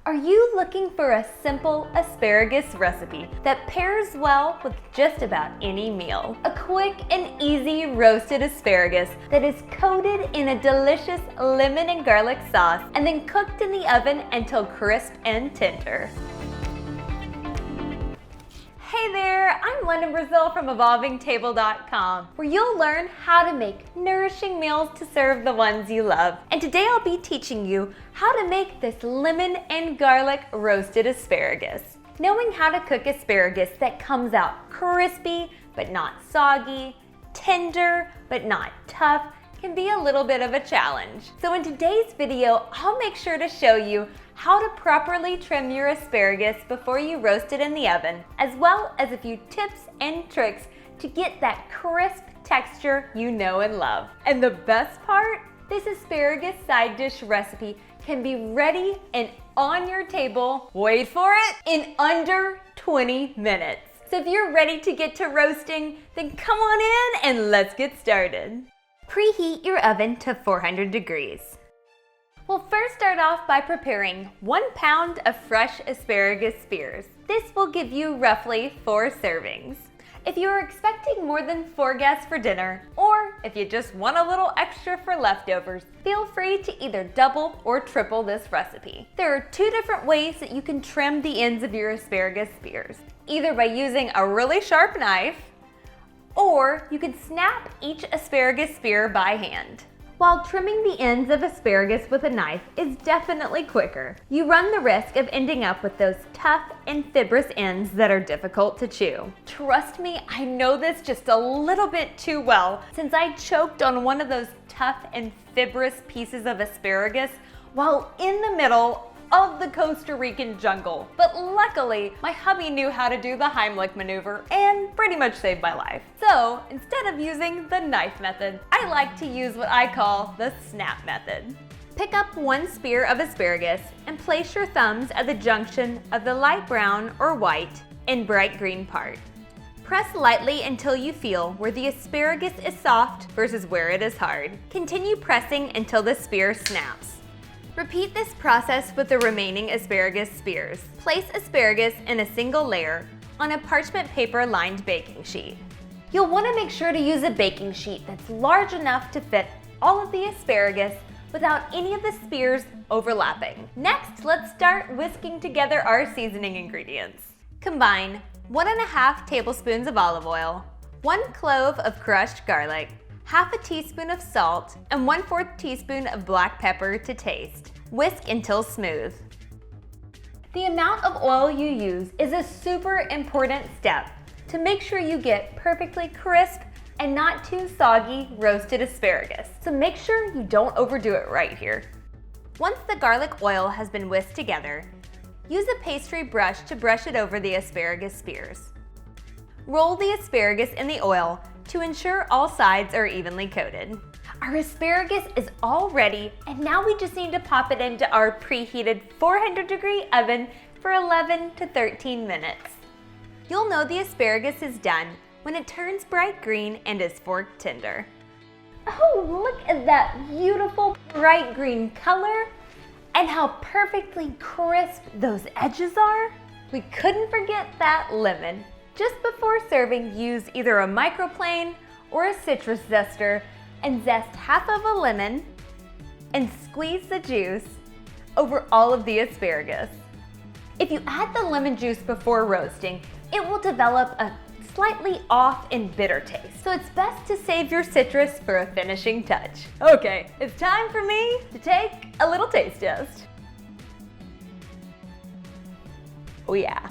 Are you looking for a simple asparagus recipe that pairs well with just about any meal? A quick and easy roasted asparagus that is coated in a delicious lemon and garlic sauce and then cooked in the oven until crisp and tender. Hey there, I'm London Brazil from EvolvingTable.com, where you'll learn how to make nourishing meals to serve the ones you love. And today I'll be teaching you how to make this lemon and garlic roasted asparagus. Knowing how to cook asparagus that comes out crispy but not soggy, tender but not tough, can be a little bit of a challenge. So in today's video, I'll make sure to show you how to properly trim your asparagus before you roast it in the oven, as well as a few tips and tricks to get that crisp texture you know and love. And the best part, this asparagus side dish recipe can be ready and on your table, wait for it, in under 20 minutes. So if you're ready to get to roasting, then come on in and let's get started. Preheat your oven to 400 degrees. We'll first start off by preparing 1 pound of fresh asparagus spears. This will give you roughly 4 servings. If you are expecting more than 4 guests for dinner, or if you just want a little extra for leftovers, feel free to either double or triple this recipe. There are 2 different ways that you can trim the ends of your asparagus spears, either by using a really sharp knife, or you can snap each asparagus spear by hand. While trimming the ends of asparagus with a knife is definitely quicker, you run the risk of ending up with those tough and fibrous ends that are difficult to chew. Trust me, I know this just a little bit too well, since I choked on one of those tough and fibrous pieces of asparagus while in the middle of the Costa Rican jungle. But luckily, my hubby knew how to do the Heimlich maneuver and pretty much saved my life. So instead of using the knife method, I like to use what I call the snap method. Pick up 1 spear of asparagus and place your thumbs at the junction of the light brown or white and bright green part. Press lightly until you feel where the asparagus is soft versus where it is hard. Continue pressing until the spear snaps. Repeat this process with the remaining asparagus spears. Place asparagus in a single layer on a parchment paper lined baking sheet. You'll want to make sure to use a baking sheet that's large enough to fit all of the asparagus without any of the spears overlapping. Next, let's start whisking together our seasoning ingredients. Combine 1½ tablespoons of olive oil, 1 clove of crushed garlic, ½ teaspoon of salt, and 1/4 teaspoon of black pepper to taste. Whisk until smooth. The amount of oil you use is a super important step to make sure you get perfectly crisp and not too soggy roasted asparagus. So make sure you don't overdo it right here. Once the garlic oil has been whisked together, use a pastry brush to brush it over the asparagus spears. Roll the asparagus in the oil to ensure all sides are evenly coated. Our asparagus is all ready, and now we just need to pop it into our preheated 400-degree oven for 11 to 13 minutes. You'll know the asparagus is done when it turns bright green and is fork tender. Oh, look at that beautiful bright green color and how perfectly crisp those edges are. We couldn't forget that lemon. Just before serving, use either a microplane or a citrus zester and zest half of a lemon and squeeze the juice over all of the asparagus. If you add the lemon juice before roasting, it will develop a slightly off and bitter taste. So it's best to save your citrus for a finishing touch. Okay, it's time for me to take a little taste test. Oh yeah.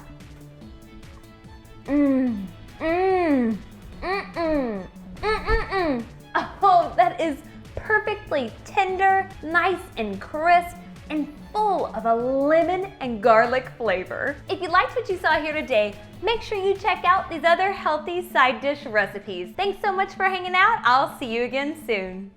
Oh, that is perfectly tender, nice and crisp, and full of a lemon and garlic flavor. If you liked what you saw here today, make sure you check out these other healthy side dish recipes. Thanks so much for hanging out. I'll see you again soon.